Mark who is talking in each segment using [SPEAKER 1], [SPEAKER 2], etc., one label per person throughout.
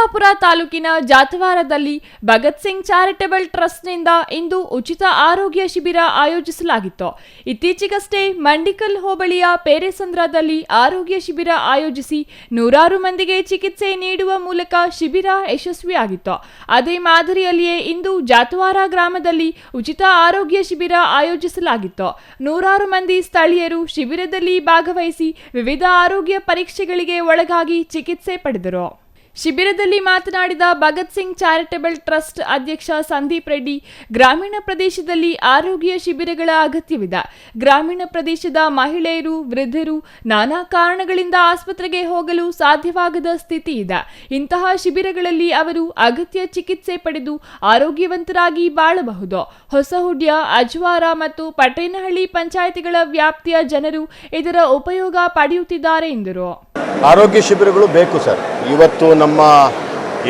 [SPEAKER 1] ಚಿಕ್ಕಬಳ್ಳಾಪುರ ತಾಲೂಕಿನ ಜಾತವಾರದಲ್ಲಿ ಭಗತ್ ಸಿಂಗ್ ಚಾರಿಟಬಲ್ ಟ್ರಸ್ಟ್ನಿಂದ ಇಂದು ಉಚಿತ ಆರೋಗ್ಯ ಶಿಬಿರ ಆಯೋಜಿಸಲಾಗಿತ್ತು. ಇತ್ತೀಚೆಗಷ್ಟೇ ಮಂಡಿಕಲ್ ಹೋಬಳಿಯ ಪೇರೆಸಂದ್ರದಲ್ಲಿ ಆರೋಗ್ಯ ಶಿಬಿರ ಆಯೋಜಿಸಿ ನೂರಾರು ಮಂದಿಗೆ ಚಿಕಿತ್ಸೆ ನೀಡುವ ಮೂಲಕ ಶಿಬಿರ ಯಶಸ್ವಿಯಾಗಿತ್ತು. ಅದೇ ಮಾದರಿಯಲ್ಲಿಯೇ ಇಂದು ಜಾತವಾರ ಗ್ರಾಮದಲ್ಲಿ ಉಚಿತ ಆರೋಗ್ಯ ಶಿಬಿರ ಆಯೋಜಿಸಲಾಗಿತ್ತು. ನೂರಾರು ಮಂದಿ ಸ್ಥಳೀಯರು ಶಿಬಿರದಲ್ಲಿ ಭಾಗವಹಿಸಿ ವಿವಿಧ ಆರೋಗ್ಯ ಪರೀಕ್ಷೆಗಳಿಗೆ ಒಳಗಾಗಿ ಚಿಕಿತ್ಸೆ ಪಡೆದರು. ಶಿಬಿರದಲ್ಲಿ ಮಾತನಾಡಿದ ಭಗತ್ ಸಿಂಗ್ ಚಾರಿಟಬಲ್ ಟ್ರಸ್ಟ್ ಅಧ್ಯಕ್ಷ ಸಂದೀಪ್ ರೆಡ್ಡಿ, ಗ್ರಾಮೀಣ ಪ್ರದೇಶದಲ್ಲಿ ಆರೋಗ್ಯ ಶಿಬಿರಗಳ ಅಗತ್ಯವಿದೆ. ಗ್ರಾಮೀಣ ಪ್ರದೇಶದ ಮಹಿಳೆಯರು, ವೃದ್ಧರು ನಾನಾ ಕಾರಣಗಳಿಂದ ಆಸ್ಪತ್ರೆಗೆ ಹೋಗಲು ಸಾಧ್ಯವಾಗದ ಸ್ಥಿತಿ ಇದೆ. ಇಂತಹ ಶಿಬಿರಗಳಲ್ಲಿ ಅವರು ಅಗತ್ಯ ಚಿಕಿತ್ಸೆ ಪಡೆದು ಆರೋಗ್ಯವಂತರಾಗಿ ಬಾಳಬಹುದು. ಹೊಸಹುಡ್ಯ, ಅಜ್ವಾರ ಮತ್ತು ಪಟ್ಟೇನಹಳ್ಳಿ ಪಂಚಾಯಿತಿಗಳ ವ್ಯಾಪ್ತಿಯ ಜನರು ಇದರ ಉಪಯೋಗ ಪಡೆಯುತ್ತಿದ್ದಾರೆ ಎಂದರು.
[SPEAKER 2] ಆರೋಗ್ಯ ಶಿಬಿರಗಳು ಬೇಕು ಸರ್. ಇವತ್ತು ನಮ್ಮ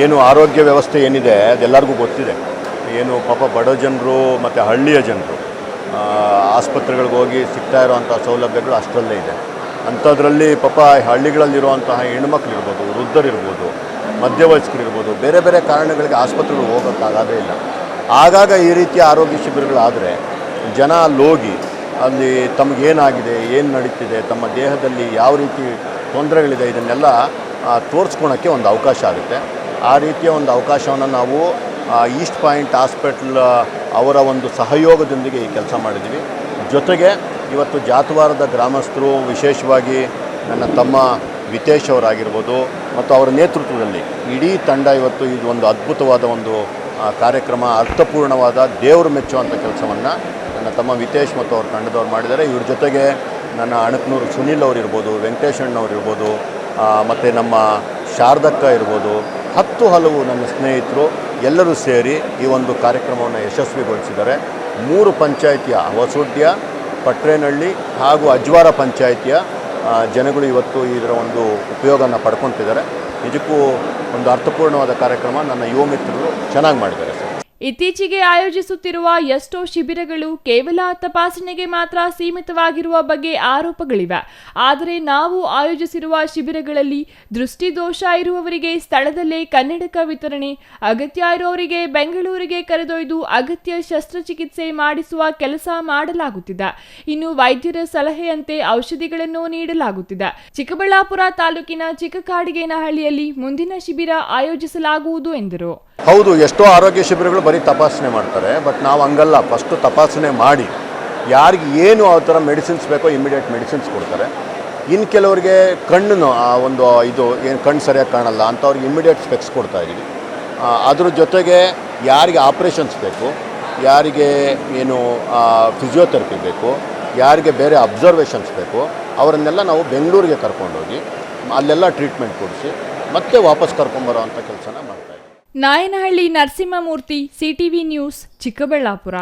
[SPEAKER 2] ಏನು ಆರೋಗ್ಯ ವ್ಯವಸ್ಥೆ ಏನಿದೆ ಅದೆಲ್ಲರಿಗೂ ಗೊತ್ತಿದೆ. ಏನು ಪಾಪ ಬಡ ಜನರು ಮತ್ತು ಹಳ್ಳಿಯ ಜನರು ಆಸ್ಪತ್ರೆಗಳಿಗೆ ಹೋಗಿ ಸಿಗ್ತಾ ಇರೋವಂಥ ಸೌಲಭ್ಯಗಳು ಅಷ್ಟರಲ್ಲೇ ಇದೆ. ಅಂಥದ್ರಲ್ಲಿ ಪಾಪ ಹಳ್ಳಿಗಳಲ್ಲಿರುವಂತಹ ಹೆಣ್ಮಕ್ಳಿರ್ಬೋದು, ವೃದ್ಧರಿರ್ಬೋದು, ಮಧ್ಯವಯಸ್ಕರಿರ್ಬೋದು, ಬೇರೆ ಬೇರೆ ಕಾರಣಗಳಿಗೆ ಆಸ್ಪತ್ರೆಗಳಿಗೆ ಹೋಗೋಕ್ಕಾಗೋದೇ ಇಲ್ಲ. ಆಗಾಗ ಈ ರೀತಿಯ ಆರೋಗ್ಯ ಶಿಬಿರಗಳಾದರೆ ಜನ ಅಲ್ಲೋಗಿ ಅಲ್ಲಿ ತಮಗೇನಾಗಿದೆ, ಏನು ನಡೀತಿದೆ, ತಮ್ಮ ದೇಹದಲ್ಲಿ ಯಾವ ರೀತಿ ತೊಂದರೆಗಳಿದೆ ಇದನ್ನೆಲ್ಲ ತೋರಿಸ್ಕೊಳಕ್ಕೆ ಒಂದು ಅವಕಾಶ ಆಗುತ್ತೆ. ಆ ರೀತಿಯ ಒಂದು ಅವಕಾಶವನ್ನು ನಾವು ಈಸ್ಟ್ ಪಾಯಿಂಟ್ ಹಾಸ್ಪಿಟಲ್ ಅವರ ಒಂದು ಸಹಯೋಗದೊಂದಿಗೆ ಈ ಕೆಲಸ ಮಾಡಿದ್ದೀವಿ. ಜೊತೆಗೆ ಇವತ್ತು ಜಾತವಾರದ ಗ್ರಾಮಸ್ಥರು, ವಿಶೇಷವಾಗಿ ನನ್ನ ತಮ್ಮ ವಿತೇಶ್ ಅವರಾಗಿರ್ಬೋದು ಮತ್ತು ಅವರ ನೇತೃತ್ವದಲ್ಲಿ ಇಡೀ ತಂಡ ಇವತ್ತು ಇದು ಒಂದು ಅದ್ಭುತವಾದ ಒಂದು ಕಾರ್ಯಕ್ರಮ, ಅರ್ಥಪೂರ್ಣವಾದ, ದೇವರು ಮೆಚ್ಚುವಂಥ ಕೆಲಸವನ್ನು ನನ್ನ ತಮ್ಮ ವಿತೇಶ್ ಮತ್ತು ಅವ್ರ ತಂಡದವ್ರು ಮಾಡಿದ್ದಾರೆ. ಇವ್ರ ಜೊತೆಗೆ ನನ್ನ ಅಣಕನೂರು ಸುನೀಲ್ ಅವರಿರ್ಬೋದು, ವೆಂಕಟೇಶ್ ಅಣ್ಣವರಿರ್ಬೋದು, ಮತ್ತು ನಮ್ಮ ಶಾರದಕ್ಕ ಇರ್ಬೋದು, ಹಲವು ನನ್ನ ಸ್ನೇಹಿತರು ಎಲ್ಲರೂ ಸೇರಿ ಈ ಒಂದು ಕಾರ್ಯಕ್ರಮವನ್ನು ಯಶಸ್ವಿಗೊಳಿಸಿದ್ದಾರೆ. 3 ಪಂಚಾಯಿತಿಯ ಹೊಸಹುಡ್ಯ, ಪಟ್ರೇನಹಳ್ಳಿ ಹಾಗೂ ಅಜ್ವಾರ ಪಂಚಾಯಿತಿಯ ಜನಗಳು ಇವತ್ತು ಇದರ ಒಂದು ಉಪಯೋಗನ ಪಡ್ಕೊತಿದ್ದಾರೆ. ನಿಜಕ್ಕೂ ಒಂದು ಅರ್ಥಪೂರ್ಣವಾದ ಕಾರ್ಯಕ್ರಮ. ನನ್ನ ಯುವ ಮಿತ್ರರು ಚೆನ್ನಾಗಿ ಮಾಡಿದ್ದಾರೆ ಸರ್.
[SPEAKER 1] ಇತ್ತೀಚೆಗೆ ಆಯೋಜಿಸುತ್ತಿರುವ ಎಷ್ಟೋ ಶಿಬಿರಗಳು ಕೇವಲ ತಪಾಸಣೆಗೆ ಮಾತ್ರ ಸೀಮಿತವಾಗಿರುವ ಬಗ್ಗೆ ಆರೋಪಗಳಿವೆ. ಆದರೆ ನಾವು ಆಯೋಜಿಸಿರುವ ಶಿಬಿರಗಳಲ್ಲಿ ದೃಷ್ಟಿದೋಷ ಇರುವವರಿಗೆ ಸ್ಥಳದಲ್ಲೇ ಕನ್ನಡಕ ವಿತರಣೆ, ಅಗತ್ಯ ಇರುವವರಿಗೆ ಬೆಂಗಳೂರಿಗೆ ಕರೆದೊಯ್ದು ಅಗತ್ಯ ಶಸ್ತ್ರಚಿಕಿತ್ಸೆ ಮಾಡಿಸುವ ಕೆಲಸ ಮಾಡಲಾಗುತ್ತಿದೆ. ಇನ್ನು ವೈದ್ಯರ ಸಲಹೆಯಂತೆ ಔಷಧಿಗಳನ್ನು ನೀಡಲಾಗುತ್ತಿದೆ. ಚಿಕ್ಕಬಳ್ಳಾಪುರ ತಾಲೂಕಿನ ಚಿಕ್ಕಕಾಡಿಗೇನಹಳ್ಳಿಯಲ್ಲಿ ಮುಂದಿನ ಶಿಬಿರ ಆಯೋಜಿಸಲಾಗುವುದು ಎಂದರು.
[SPEAKER 2] ಹೌದು, ಎಷ್ಟೋ ಆರೋಗ್ಯ ಶಿಬಿರಗಳು ಬರೀ ತಪಾಸಣೆ ಮಾಡ್ತಾರೆ. ಬಟ್ ನಾವು ಹಂಗಲ್ಲ. ಫಸ್ಟು ತಪಾಸಣೆ ಮಾಡಿ ಯಾರಿಗೆ ಏನು ಆ ಥರ ಮೆಡಿಸಿನ್ಸ್ ಬೇಕೋ ಇಮಿಡಿಯೇಟ್ ಮೆಡಿಸಿನ್ಸ್ ಕೊಡ್ತಾರೆ. ಇನ್ನು ಕೆಲವರಿಗೆ ಕಣ್ಣು ಒಂದು ಇದು ಏನು ಕಣ್ಣು ಸರಿಯಾಗಿ ಕಾಣಲ್ಲ ಅಂಥವ್ರಿಗೆ ಇಮಿಡಿಯೇಟ್ ಸ್ಪೆಕ್ಸ್ ಕೊಡ್ತಾ ಇದ್ದೀವಿ. ಅದ್ರ ಜೊತೆಗೆ ಯಾರಿಗೆ ಆಪ್ರೇಷನ್ಸ್ ಬೇಕು, ಯಾರಿಗೆ ಏನು ಫಿಸಿಯೋಥೆರಪಿ ಬೇಕು, ಯಾರಿಗೆ ಬೇರೆ ಅಬ್ಸರ್ವೇಷನ್ಸ್ ಬೇಕು, ಅವರನ್ನೆಲ್ಲ ನಾವು ಬೆಂಗಳೂರಿಗೆ ಕರ್ಕೊಂಡೋಗಿ ಅಲ್ಲೆಲ್ಲ ಟ್ರೀಟ್ಮೆಂಟ್ ಕೊಡಿಸಿ ಮತ್ತೆ ವಾಪಸ್ ಕರ್ಕೊಂಬರೋ ಅಂಥ ಕೆಲಸನ ಮಾಡ್ತಾಯಿದ್ದೀವಿ.
[SPEAKER 1] Nayanahalli Narasimhamurthy, CTV news, Chikkaballapur.